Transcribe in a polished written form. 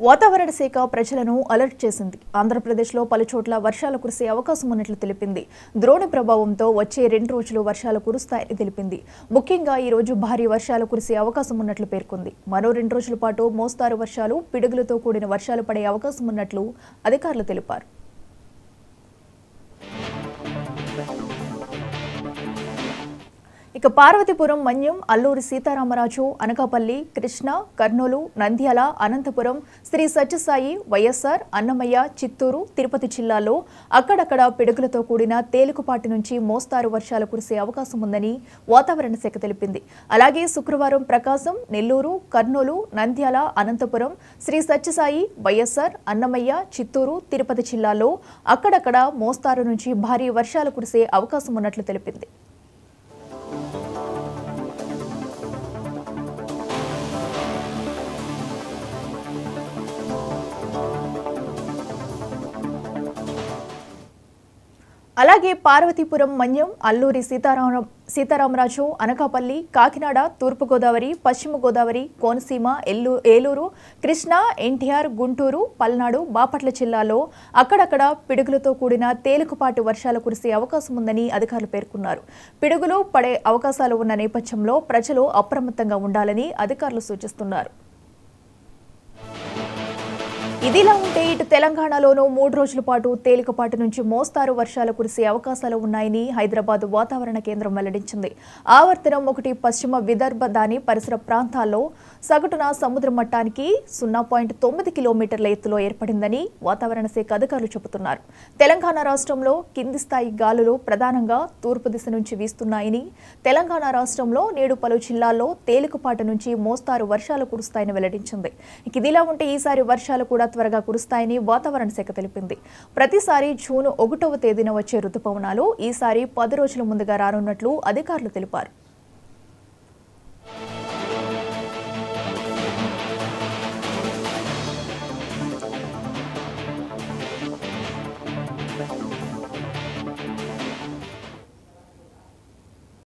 వాతావరణ శాఖ ప్రజలను అలర్ట్ చేసింది. ఆంధ్రప్రదేశ్లో పలుచోట్ల వర్షాలు కురిసే అవకాశం ఉన్నట్లు తెలిపింది. ద్రోణి ప్రభావంతో వచ్చే 2 రోజులు వర్షాలు కురుస్తాయని తెలిపింది. ముఖ్యంగా ఈ రోజు భారీ వర్షాలు కురిసే అవకాశం ఉన్నట్లు పేర్కొంది. మరో 2 రోజుల పాటు మోస్తారు వర్షాలు, పిడుగులతో కూడిన వర్షాలు పడే అవకాశం ఉన్నట్లు అధికారులు తెలిపారు. ఇక పార్వతీపురం, మన్యం, అల్లూరి సీతారామరాజు, అనకాపల్లి, కృష్ణా, కర్నూలు, నంద్యాల, అనంతపురం, శ్రీ సత్యసాయి, వైఎస్ఆర్, అన్నమయ్య, చిత్తూరు, తిరుపతి జిల్లాల్లో అక్కడక్కడ పిడుగులతో కూడిన తేలికపాటి నుంచి మోస్తారు వర్షాలు కురిసే అవకాశం ఉందని వాతావరణ శాఖ తెలిపింది. అలాగే శుక్రవారం ప్రకాశం, నెల్లూరు, కర్నూలు, నంద్యాల, అనంతపురం, శ్రీ సత్యసాయి, వైఎస్ఆర్, అన్నమయ్య, చిత్తూరు, తిరుపతి జిల్లాల్లో అక్కడక్కడ మోస్తారు నుంచి భారీ వర్షాలు కురిసే అవకాశం ఉన్నట్లు తెలిపింది. అలాగే పార్వతీపురం, మన్యం, అల్లూరి సీతారామరాజు, అనకాపల్లి, కాకినాడ, తూర్పుగోదావరి, పశ్చిమ గోదావరి, కోనసీమ, ఏలూరు, కృష్ణా, ఎన్టీఆర్, గుంటూరు, పల్నాడు, బాపట్ల జిల్లాలో అక్కడక్కడ పిడుగులతో కూడిన తేలికపాటి వర్షాలు కురిసే అవకాశం ఉందని అధికారులు పేర్కొన్నారు. పిడుగులు పడే అవకాశాలు ఉన్న నేపథ్యంలో ప్రజలు అప్రమత్తంగా ఉండాలని అధికారులు సూచిస్తున్నారు. ఇదిలా ఉంటే ఇటు తెలంగాణలోనూ 3 రోజుల పాటు తేలికపాటి నుంచి మోస్తారు వర్షాలు కురిసే అవకాశాలు ఉన్నాయని హైదరాబాద్ వాతావరణ కేంద్రం వెల్లడించింది. ఆవర్తనం 1 పశ్చిమ విదర్భ దాని పరిసర ప్రాంతాల్లో సగటున సముద్ర మట్టానికి 0.9 కిలోమీటర్ల ఎత్తులో ఏర్పడిందని వాతావరణ శాఖ అధికారులు చెబుతున్నారు. తెలంగాణ రాష్ట్రంలో కింది స్థాయి గాలులు ప్రధానంగా తూర్పు దిశ నుంచి వీస్తున్నాయని, తెలంగాణ రాష్ట్రంలో నేడు పలు జిల్లాల్లో తేలికపాటి నుంచి మోస్తారు వర్షాలు కురుస్తాయని వెల్లడించింది. ఇదిలా ఉంటే ఈసారి వర్షాలు కూడా త్వరగా కురుస్తాయని వాతావరణ శాఖ తెలిపింది. ప్రతిసారి జూన్ 1వ తేదీన వచ్చే రుతుపవనాలు ఈసారి 10 రోజుల ముందుగా రానున్నట్లు అధికారులు తెలిపారు.